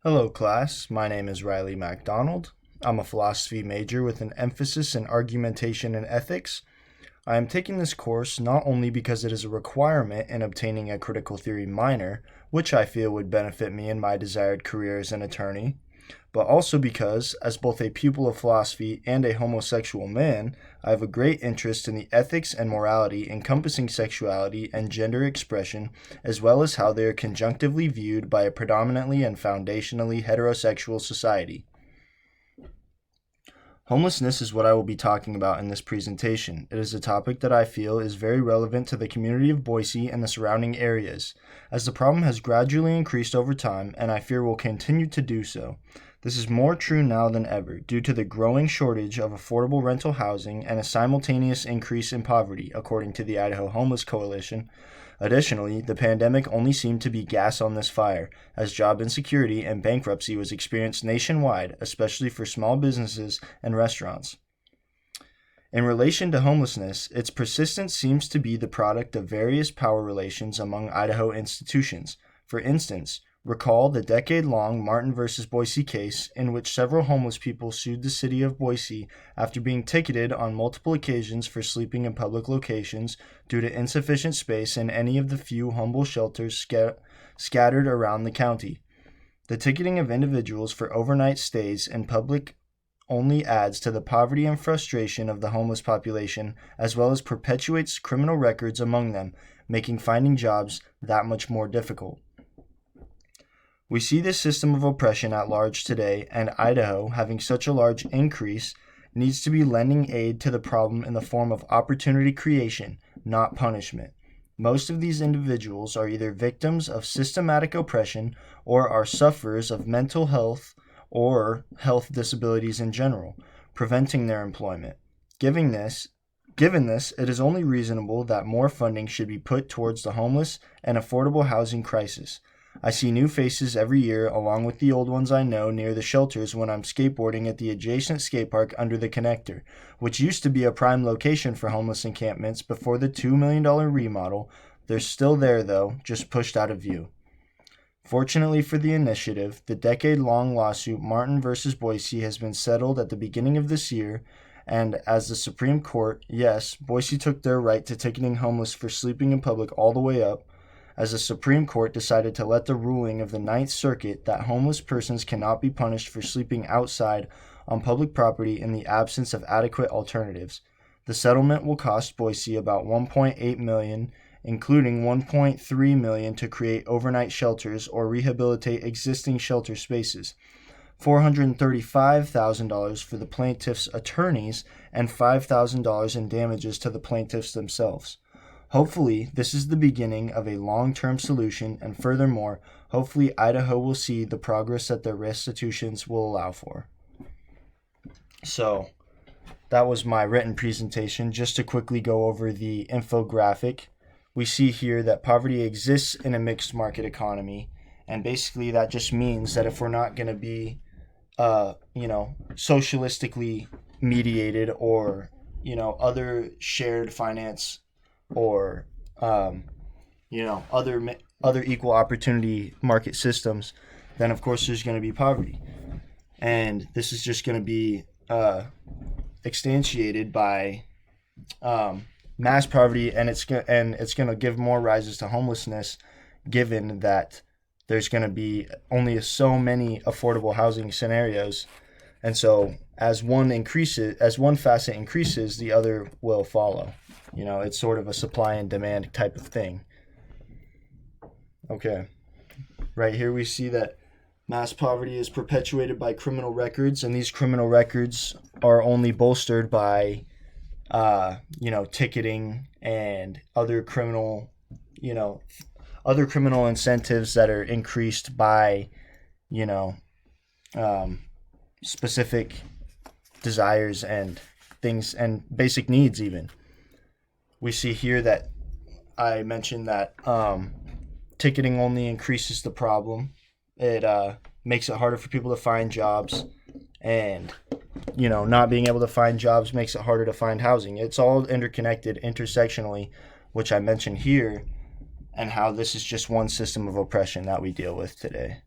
Hello, class. My name is Ryley Mac. I'm a philosophy major with an emphasis in argumentation and ethics. I am taking this course not only because it is a requirement in obtaining a critical theory minor, which I feel would benefit me in my desired career as an attorney, but also because, as both a pupil of philosophy and a homosexual man, I have a great interest in the ethics and morality encompassing sexuality and gender expression, as well as how they are conjunctively viewed by a predominantly and foundationally heterosexual society. Homelessness is what I will be talking about in this presentation. It is a topic that I feel is very relevant to the community of Boise and the surrounding areas, as the problem has gradually increased over time and I fear will continue to do so. This is more true now than ever due to the growing shortage of affordable rental housing and a simultaneous increase in poverty, according to the Idaho Homeless Coalition. Additionally, the pandemic only seemed to be gas on this fire, as job insecurity and bankruptcy was experienced nationwide, especially for small businesses and restaurants. In relation to homelessness, its persistence seems to be the product of various power relations among Idaho institutions. For instance, recall the decade-long Martin versus Boise case in which several homeless people sued the city of Boise after being ticketed on multiple occasions for sleeping in public locations due to insufficient space in any of the few humble shelters scattered around the county. The ticketing of individuals for overnight stays in public only adds to the poverty and frustration of the homeless population, as well as perpetuates criminal records among them, making finding jobs that much more difficult. We see this system of oppression at large today, and Idaho, having such a large increase, needs to be lending aid to the problem in the form of opportunity creation, not punishment. Most of these individuals are either victims of systematic oppression or are sufferers of mental health or health disabilities in general, preventing their employment. Given this, it is only reasonable that more funding should be put towards the homeless and affordable housing crisis. I see new faces every year along with the old ones I know near the shelters when I'm skateboarding at the adjacent skate park under the connector, which used to be a prime location for homeless encampments before the $2 million remodel. They're still there though, just pushed out of view. Fortunately for the initiative, the decade-long lawsuit Martin versus Boise has been settled at the beginning of this year, and as the Supreme Court, yes, Boise took their right to ticketing homeless for sleeping in public all the way up, as the Supreme Court decided to let the ruling of the Ninth Circuit that homeless persons cannot be punished for sleeping outside on public property in the absence of adequate alternatives. The settlement will cost Boise about $1.8 million, including $1.3 million to create overnight shelters or rehabilitate existing shelter spaces, $435,000 for the plaintiff's attorneys, and $5,000 in damages to the plaintiffs themselves. Hopefully, this is the beginning of a long-term solution, and furthermore, hopefully Idaho will see the progress that their restitutions will allow for. So, that was my written presentation. Just to quickly go over the infographic, we see here that poverty exists in a mixed market economy, and basically that just means that if we're not going to be, socialistically mediated or, other shared finance or other equal opportunity market systems, then of course there's going to be poverty, and this is just going to be exstantiated by mass poverty, and it's going to give more rises to homelessness, given that there's going to be only so many affordable housing scenarios, and so as one facet increases, the other will follow. It's sort of a supply and demand type of thing. Okay. Right here we see that mass poverty is perpetuated by criminal records, and these criminal records are only bolstered by, ticketing and other criminal incentives that are increased by, specific desires and things and basic needs even. We see here that I mentioned that ticketing only increases the problem. It makes it harder for people to find jobs, and not being able to find jobs makes it harder to find housing. It's all interconnected intersectionally, which I mentioned here, and how this is just one system of oppression that we deal with today.